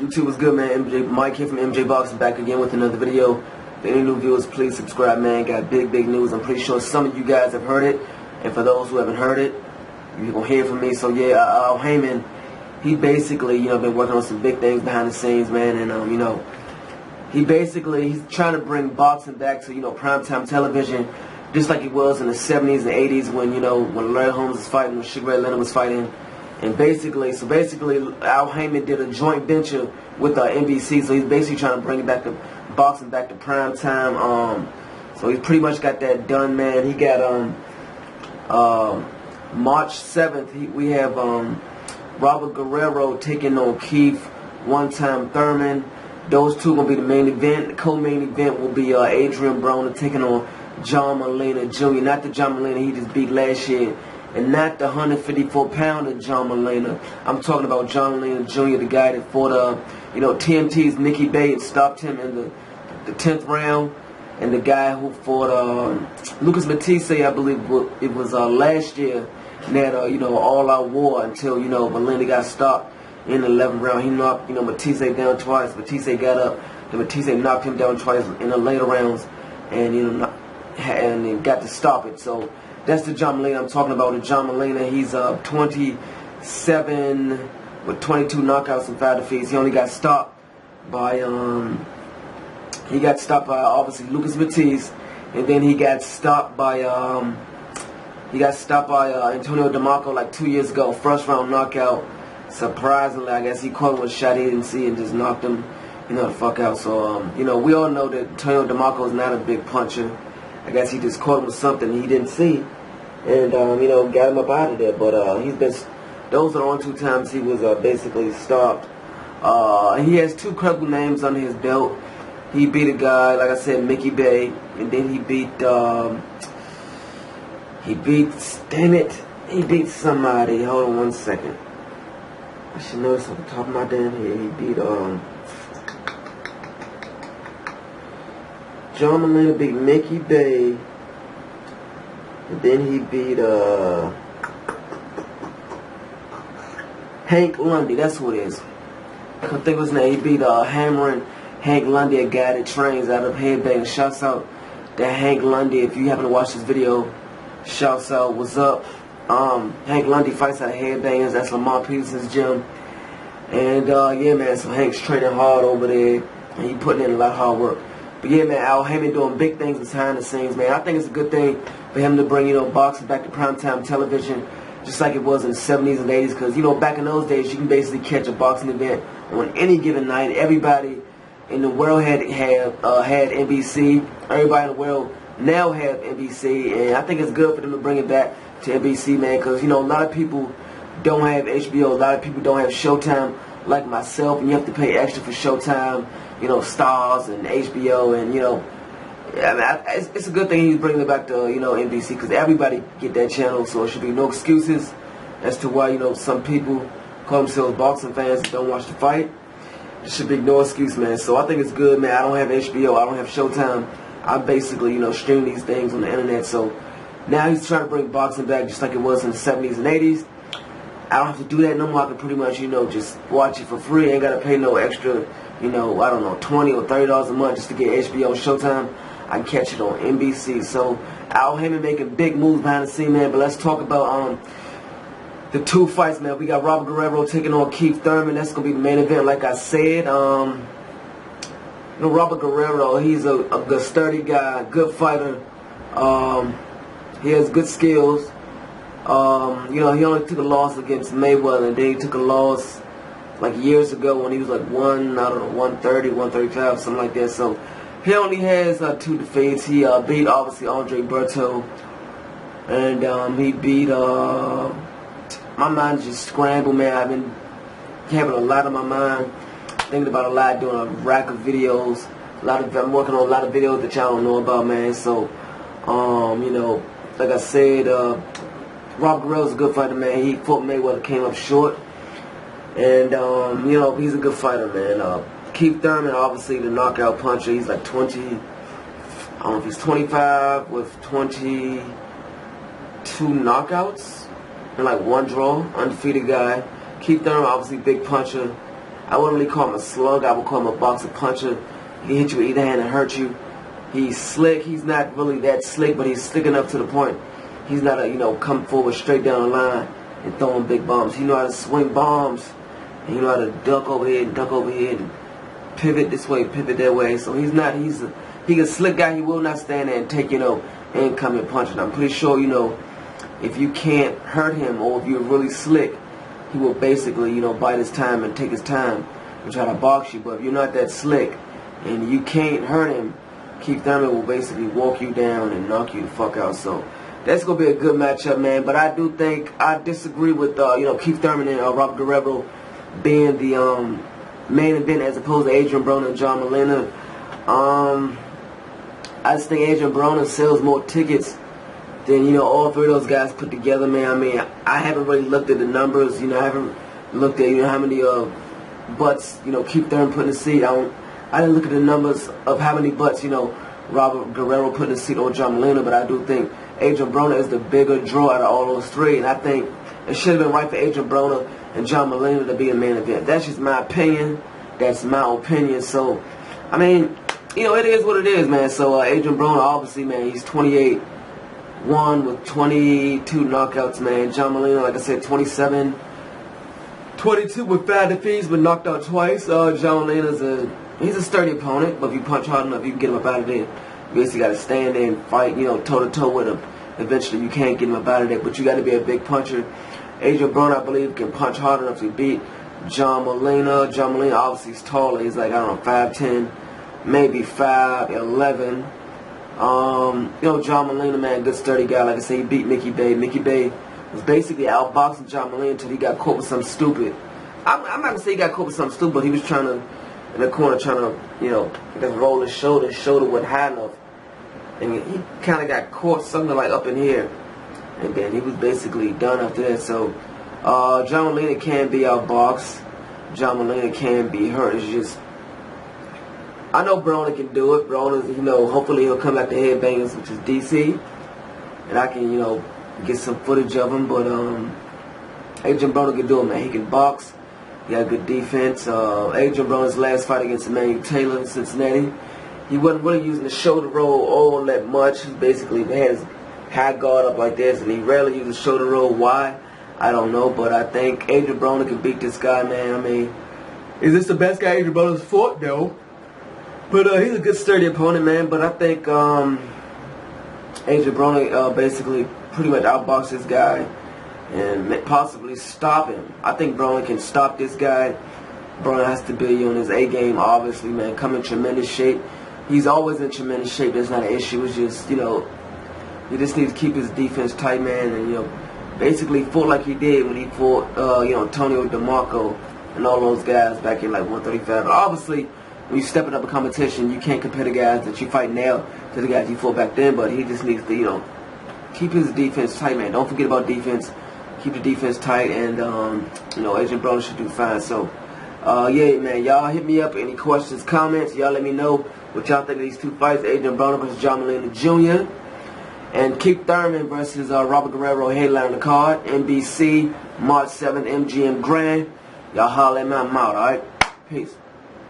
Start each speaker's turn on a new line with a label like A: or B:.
A: YouTube was good, man. Mike here from MJ Boxing back again with another video. For any new viewers, please subscribe, man. Got big news. I'm pretty sure some of you guys have heard it, and for those who haven't heard it, you're gonna hear it from me. So yeah, Haymon, he basically, been working on some big things behind the scenes, man, and he's trying to bring boxing back to primetime television, just like it was in the 70s and 80s when Larry Holmes was fighting, when Sugar Ray Leonard was fighting. And basically, Al Haymon did a joint venture with NBC, so he's basically trying to bring back the boxing back to prime time. So he's pretty much got that done, man. He got March 7th. We have Robert Guerrero taking on Keith One-Time Thurman. Those two gonna be the main event. The co-main event will be Adrien Broner taking on John Molina Jr. Not the John Molina he just beat last year. And not the 154-pounder John Molina. I'm talking about John Molina Jr., the guy that fought, TMT's Mickey Bay and stopped him in the 10th round. And the guy who fought Lucas Matisse, I believe it was last year, in that, all-out war until, Molina got stopped in the 11th round. He knocked, Matisse down twice. Matisse got up. Then Matisse knocked him down twice in the later rounds. And, and got to stop it. So that's the John Molina I'm talking about. The John Molina, he's 27 with 22 knockouts and 5 defeats. He only got stopped by obviously Lucas Matisse, and then he got stopped by Antonio DeMarco like 2 years ago, first round knockout. Surprisingly, I guess he caught him with a shot he didn't see and just knocked him, the fuck out. So we all know that Antonio DeMarco is not a big puncher. I guess he just caught him with something he didn't see, and got him up out of there. But those are the only 2 times he was basically stopped. He has 2 credible names under his belt. He beat a guy, like I said, Mickey Bay, and then he beat somebody. Hold on one second. I should know this off the top of my damn head. He beat John Molina beat Mickey Bay, and then he beat Hank Lundy. That's who it is. I can't think of his name. He beat Hammering Hank Lundy, a guy that trains out of Headbang. Shouts out to Hank Lundy. If you happen to watch this video, shouts out. What's up? Hank Lundy fights out of Headbangers. That's Lamar Peterson's gym. And yeah, man. So Hank's training hard over there, and he putting in a lot of hard work. But yeah, man, Al Haymon doing big things behind the scenes, man. I think it's a good thing for him to bring, boxing back to primetime television, just like it was in the 70s and 80s. Because, back in those days, you can basically catch a boxing event on any given night. Everybody in the world had NBC. Everybody in the world now have NBC. And I think it's good for them to bring it back to NBC, man. Because, a lot of people don't have HBO. A lot of people don't have Showtime like myself. And you have to pay extra for Showtime. Stars and HBO, and it's a good thing he's bringing it back to NBC, because everybody get that channel, so there should be no excuses as to why some people call themselves boxing fans and don't watch the fight. There should be no excuse, man. So I think it's good, man. I don't have HBO, I don't have Showtime. I basically stream these things on the internet. So now he's trying to bring boxing back just like it was in the 70s and 80s. I don't have to do that no more. I can pretty much just watch it for free. I ain't gotta pay no extra, I don't know, $20 or $30 a month just to get HBO Showtime. I can catch it on NBC. So Al Haymon making big moves behind the scene, man. But let's talk about the 2 fights, man. We got Robert Guerrero taking on Keith Thurman. That's gonna be the main event, like I said. Robert Guerrero, he's a good, sturdy guy, good fighter. He has good skills. He only took a loss against Mayweather, and then he took a loss like years ago when he was like 130, 135, something like that. So he only has 2 defeats. He beat obviously Adrien Broner, and he beat my mind's just scrambled, man. I've been having a lot on my mind, thinking about a lot, doing a rack of videos. I'm working on a lot of videos that y'all don't know about, man. So like I said, Robert Guerrero's a good fighter, man. He fought Mayweather, came up short. And, he's a good fighter, man. Keith Thurman, obviously the knockout puncher. He's like 20, I don't know if he's 25 with 22 knockouts and like 1 draw. Undefeated guy. Keith Thurman, obviously big puncher. I wouldn't really call him a slug. I would call him a boxer puncher. He hit you with either hand and hurt you. He's slick. He's not really that slick, but he's slick enough to the point. He's not a, come forward straight down the line and throwing big bombs. He know how to swing bombs. And he know how to duck over here and duck over here and pivot this way, pivot that way. So he's a slick guy. He will not stand there and take, incoming punches. I'm pretty sure, if you can't hurt him or if you're really slick, he will basically, bite his time and take his time and try to box you. But if you're not that slick and you can't hurt him, Keith Thurman will basically walk you down and knock you the fuck out. So that's going to be a good matchup, man. But I do think I disagree with, Keith Thurman and Robert Guerrero being the main event as opposed to Adrien Broner and John Molina. I just think Adrien Broner sells more tickets than, all three of those guys put together, man. I mean, I haven't really looked at the numbers. I haven't looked at, how many butts, Keith Thurman put in the seat. I didn't look at the numbers of how many butts, Robert Guerrero put in the seat or John Molina, but I do think Adrien Broner is the bigger draw out of all those three. And I think it should have been right for Adrien Broner and John Molina to be the main event. That's just my opinion. That's my opinion. So, I mean, it is what it is, man. So, Adrien Broner, obviously, man, he's 28-1 with 22 knockouts, man. John Molina, like I said, 27-22 with 5 defeats, but knocked out twice. John Molina's he's a sturdy opponent, but if you punch hard enough, you can get him up out of there. You basically got to stand there and fight, toe-to-toe with him. Eventually, you can't get him up out of there, but you got to be a big puncher. Adrien Broner, I believe, can punch hard enough to beat John Molina. John Molina, obviously, he's taller. He's like, I don't know, 5'10", maybe 5'11". John Molina, man, good sturdy guy. Like I say, he beat Mickey Bay. Mickey Bay was basically outboxing John Molina until he got caught with something stupid. I'm not going to say he got caught with something stupid, but he was trying to, in the corner, trying to, just roll his shoulder. His shoulder wasn't high enough. And he kind of got caught something like up in here. And then he was basically done after that. So, John Molina can be outboxed. John Molina can be hurt. It's just, I know Bronner can do it. Bronner's, hopefully he'll come back to Headbangers, which is DC. And I can, get some footage of him. But, Adrien Broner can do it, man. He can box. He got good defense. Adrien Broner's last fight against Emmanuel Taylor in Cincinnati, he wasn't really using the shoulder roll all that much. He basically had his high guard up like this, and he rarely uses shoulder roll. Why? I don't know, but I think Adrien Broner can beat this guy, man. I mean, is this the best guy Adrien Broner's fought? No. But he's a good, sturdy opponent, man. But I think Adrien Broner basically pretty much outboxed this guy and possibly stop him. I think Broner can stop this guy. Broner has to be on his A game, obviously, man. Come in tremendous shape. He's always in tremendous shape. That's not an issue. It's just, he just needs to keep his defense tight, man, and, basically fought like he did when he fought, Antonio DeMarco and all those guys back in, like, 135. But obviously, when you stepping up a competition, you can't compare the guys that you fight now to the guys you fought back then, but he just needs to, keep his defense tight, man. Don't forget about defense. Keep the defense tight, and, Adrien Broner should do fine. So, yeah, man, y'all hit me up. Any questions, comments, y'all let me know what y'all think of these two fights. Adrien Broner versus John Molina Jr. And Keith Thurman versus Robert Guerrero, headline on the card. NBC, March 7th, MGM Grand. Y'all holler at me. I'm out, alright? Peace.